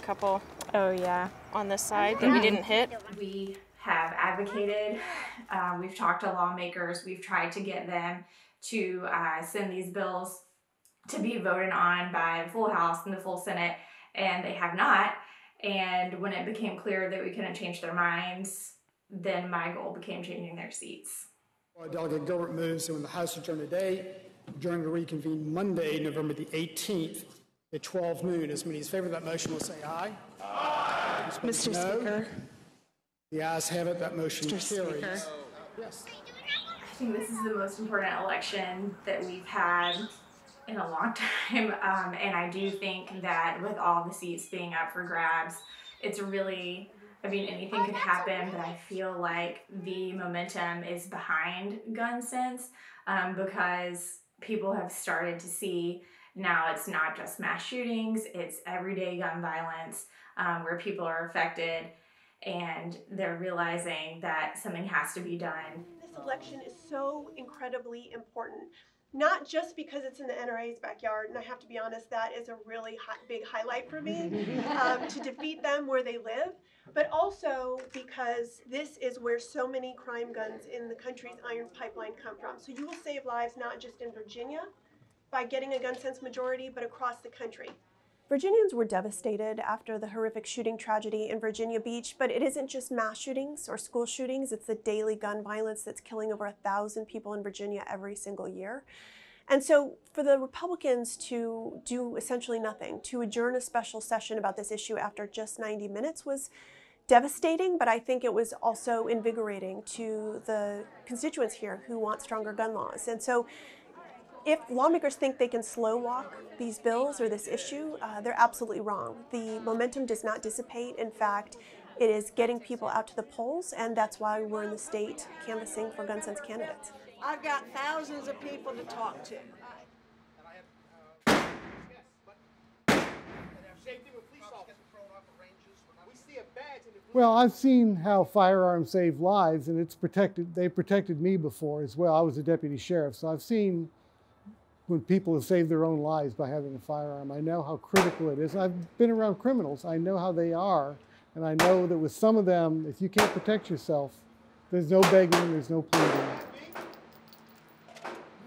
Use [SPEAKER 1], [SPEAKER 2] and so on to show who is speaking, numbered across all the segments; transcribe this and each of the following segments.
[SPEAKER 1] couple, oh yeah, on this side that we didn't hit.
[SPEAKER 2] We have advocated, we've talked to lawmakers, we've tried to get them to send these bills to be voted on by the full House and the full Senate, and they have not. And when it became clear that we couldn't change their minds, then my goal became changing their seats.
[SPEAKER 3] Delegate Gilbert moves that when the House adjourn today, adjourn to reconvene Monday, November the 18th at 12 noon. As many as favor that motion will say aye. Aye.
[SPEAKER 1] Mr. Speaker.
[SPEAKER 3] The ayes have it. That motion carries.
[SPEAKER 1] Speaker.
[SPEAKER 3] Yes.
[SPEAKER 2] I think this is the most important election that we've had in a long time, and I do think that with all the seats being up for grabs, it's really, I mean, anything could happen, but I feel like the momentum is behind gun sense because people have started to see now it's not just mass shootings, it's everyday gun violence where people are affected, and they're realizing that something has to be done.
[SPEAKER 4] This election is so incredibly important, not just because it's in the NRA's backyard, and I have to be honest, that is a really big highlight for me, to defeat them where they live, but also because this is where so many crime guns in the country's iron pipeline come from. So you will save lives not just in Virginia by getting a gun sense majority, but across the country. Virginians were devastated after the horrific shooting tragedy in Virginia Beach, but it isn't just mass shootings or school shootings, it's the daily gun violence that's killing over 1,000 people in Virginia every single year. And so for the Republicans to do essentially nothing, to adjourn a special session about this issue after just 90 minutes was devastating, but I think it was also invigorating to the constituents here who want stronger gun laws. And so if lawmakers think they can slow walk these bills or this issue, they're absolutely wrong. The momentum does not dissipate. In fact, it is getting people out to the polls, and that's why we're in the state canvassing for gun sense candidates.
[SPEAKER 5] I've got thousands of people to talk to.
[SPEAKER 6] Well, I've seen how firearms save lives, and they've protected me before as well. I was a deputy sheriff, so I've seen when people have saved their own lives by having a firearm. I know how critical it is. I've been around criminals. I know how they are, and I know that with some of them, if you can't protect yourself, there's no begging, there's no pleading.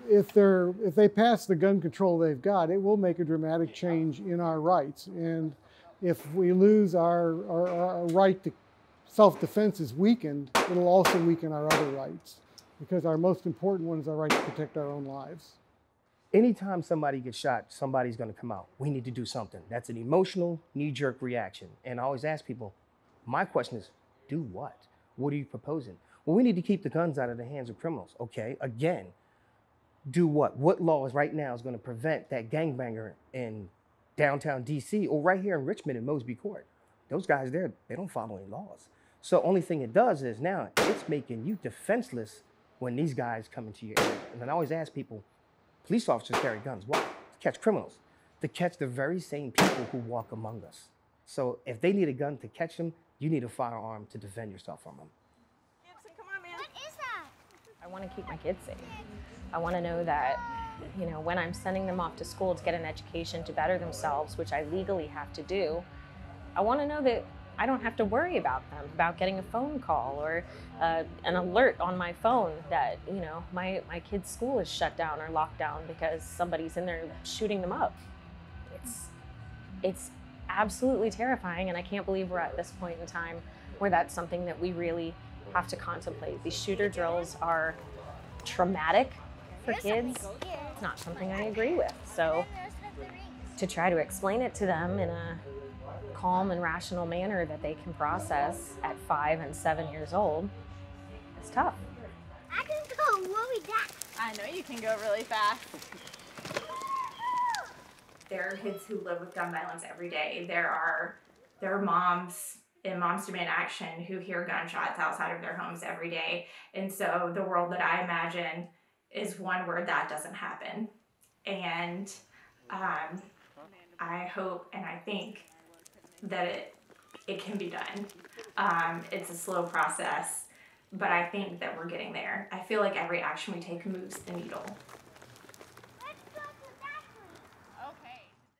[SPEAKER 6] If they pass the gun control they've got, it will make a dramatic change in our rights. And if we lose our right to self-defense is weakened, it'll also weaken our other rights, because our most important one is our right to protect our own lives.
[SPEAKER 7] Anytime somebody gets shot, somebody's going to come out. We need to do something. That's an emotional, knee-jerk reaction. And I always ask people, my question is, do what? What are you proposing? Well, we need to keep the guns out of the hands of criminals. Okay, again, do what? What laws right now is going to prevent that gangbanger in downtown DC or right here in Richmond in Mosby Court? Those guys there, they don't follow any laws. So only thing it does is now it's making you defenseless when these guys come into your area. And then I always ask people, police officers carry guns. Why? To catch criminals, to catch the very same people who walk among us. So if they need a gun to catch them, you need a firearm to defend yourself from them.
[SPEAKER 5] Gibson, come on, man.
[SPEAKER 8] What is that?
[SPEAKER 9] I want to keep my kids safe. I want to know that, you know, when I'm sending them off to school to get an education to better themselves, which I legally have to do, I want to know that I don't have to worry about them, about getting a phone call or an alert on my phone that, you know, my kid's school is shut down or locked down because somebody's in there shooting them up. It's absolutely terrifying, and I can't believe we're at this point in time where that's something that we really have to contemplate. These shooter drills are traumatic for kids. It's not something I agree with. So to try to explain it to them in a calm and rational manner that they can process at 5 and 7 years old, it's tough.
[SPEAKER 8] I can go really fast.
[SPEAKER 1] I know you can go really fast.
[SPEAKER 2] There are kids who live with gun violence every day. There are moms in Moms Demand Action who hear gunshots outside of their homes every day. And so the world that I imagine is one where that doesn't happen. And I hope and I think that it can be done. It's a slow process, but I think that we're getting there. I feel like every action we take moves the needle.